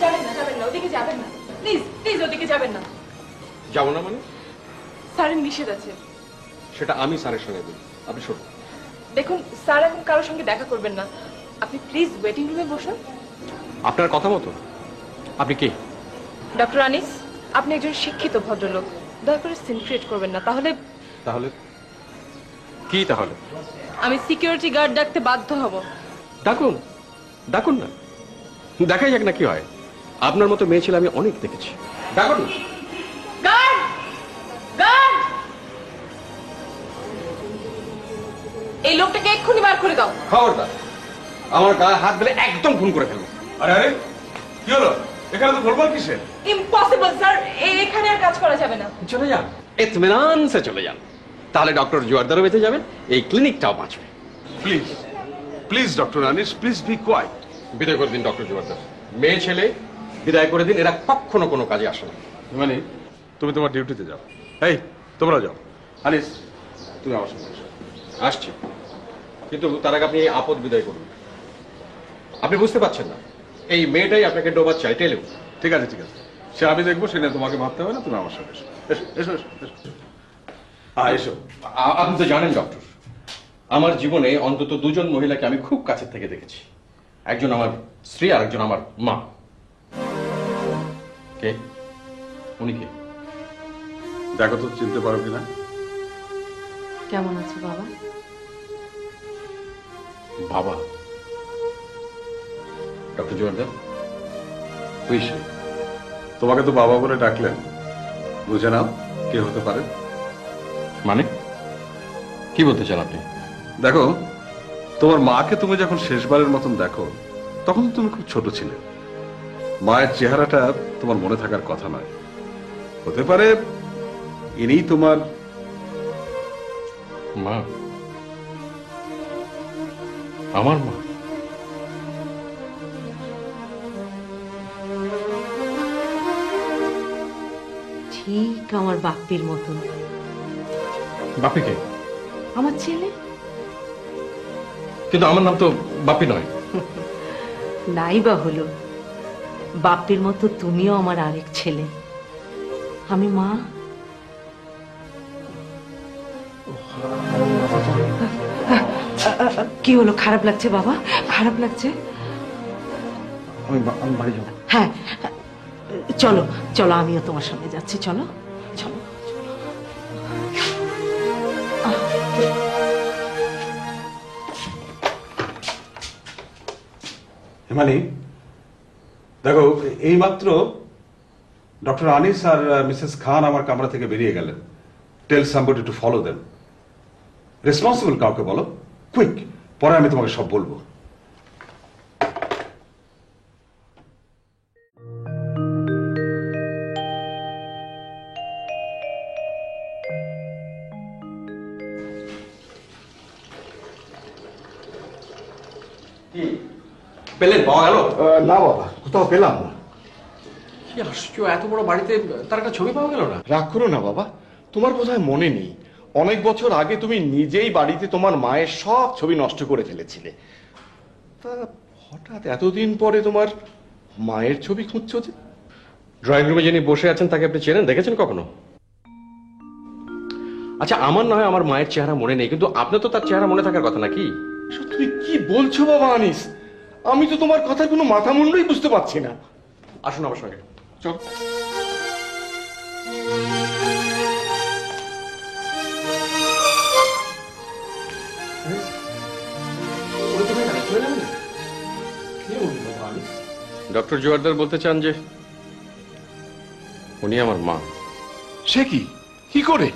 যাবেন না, যাবেন না, ওদিকে যাবেন না, প্লিজ প্লিজ ওদিকে যাবেন না। যাবো না মানে? স্যারের নিষেধ আছে। সেটা আমি স্যারের সঙ্গে বলি, আপনি শোনো। দেখুন স্যার এখন কারোর সঙ্গে দেখা করবেন না, আপনি প্লিজ ওয়েটিং রুমে বসুন। আপনার কথা মতো? আপনি কে? ডক্টর আনিস, আপনি একজন শিক্ষিত ভদ্রলোক, দয়া করে সিন ক্রিয়েট করবেন না। তাহলে তাহলে কি? তাহলে আমি সিকিউরিটি গার্ড ডাকতে বাধ্য হব। ডাকুন, ডাকুন না, দেখাই যাক না কি হয়। আপনার মতো মেয়ে ছেলে আমি অনেক দেখেছি, ডাকুন না। গার্ড, গার্ড, এই লোকটাকে এক্ষুনি বার করে দাও। খবরদার, আমার গায়ে হাত দিলে একদম খুন করে ফেলবো। আরে আরে কি হলো? এখানে তো গোলমাল কিসের? ইম্পসিবল স্যার, এখানে আর কাজ করা যাবে না। চলে যান, ইতমিনান সে চলে যান, তাহলে ডক্টর জোয়ারদারও বেঁচে যাবেন, এই ক্লিনিকটাও বাঁচবে। Please please doctor Anis, please be quiet. বিদায় করে দিন ডক্টর জোয়ারদার, মেয়ে ছেলে বিদায় করে দিন, এরা কখনো কোনো কাজে আসে না। মানে তুমি তোমার ডিউটিতে যাও, এই তোমরা যাও। আনিস তুমি আমার সঙ্গে এসো। আসছি, কিন্তু তার আগে আপনি এই আপদ বিদায় করুন। আপনি বুঝতে পারছেন না, এই মেয়েটাই আপনাকে ডোবাচ্ছে, আই টেল ইউ। ঠিক আছে ঠিক আছে, সে আমি দেখবো, সে নিয়ে তোমাকে ভাবতে হবে না, তুমি আমার সঙ্গে এসো। এসো এসো এসো এসো। এসো। আপনি তো জানেন ডক্টর, আমার জীবনে অন্তত দুজন মহিলাকে আমি খুব কাছের থেকে দেখেছি, একজন আমার স্ত্রী আর একজন আমার মা। কে উনি? কে? দেখো তো চিনতে পারো কিনা। কেমন আছো বাবা? বাবা? ডক্টর জোয়ারদার, বুঝছি, তোমাকে তো বাবা বলে ডাকলেন, বুঝে নাও কে হতে পারে। মানে কি বলতে চান আপনি? দেখো, তোমার মাকে তুমি যখন শেষবারের মতন দেখো তখন তো তুমি খুব ছোট ছিলে, মায়ের চেহারাটা তোমার মনে থাকার কথা নয়। হতে পারে ইনিই তোমার মা। আমার মা? ঠিক আমার বাপ্পির মতন। বাপি কে? আমার ছেলে। কিন্তু আমার নাম তো বাপি নয়। নাই বা হলো, বাপ্পির মতো তুমিও আমার আরেক ছেলে, আমি মা। কি হলো? খারাপ লাগছে বাবা? খারাপ লাগছে? আমি বাড়ি যাবো। হ্যাঁ চলো চলো, আমিও তোমার সঙ্গে যাচ্ছি, চলো চলো। হেমালি, দেখো এইমাত্র ডক্টর আনিস আর মিসেস খান আমার কামরা থেকে বেরিয়ে গেলেন। Tell somebody to follow them. Responsible কাউকে বলো, কুইক, পরে আমি তোমাকে সব বলবো। পেলেন? পাওয়া গেল? না বাবা, কোথাও পেলাম না। কি আশ্চর্য, এত বড় বাড়িতে তার একটা ছবি পাওয়া গেল না? রাগ করো না বাবা, তোমার বোধহয় মনে নেই, অনেক বছর আগে তুমি নিজেই বাড়িতে তোমার মায়ের সব ছবি নষ্ট করে ফেলেছিলে। তা হঠাৎ এতদিন পরে তোমার মায়ের ছবি খুঁজছো যে? ড্রয়িং রুমে যিনি বসে আছেন তাকে আপনি চেনেন, দেখেছেন কখনো? আচ্ছা, আমার নয় আমার মায়ের চেহারা মনে নেই, কিন্তু আপনার তো তার চেহারা মনে থাকার কথা নাকি? তুমি কি বলছো বাবা আনিস? আমি তো তোমার কথার কোনো মাথা মুন্ডই বুঝতে পারছি না। আসুন আমার সঙ্গে, চল। ডক্টর জোয়ারদার বলতে চান যে উনি আমার মা। সে কি? কি করে?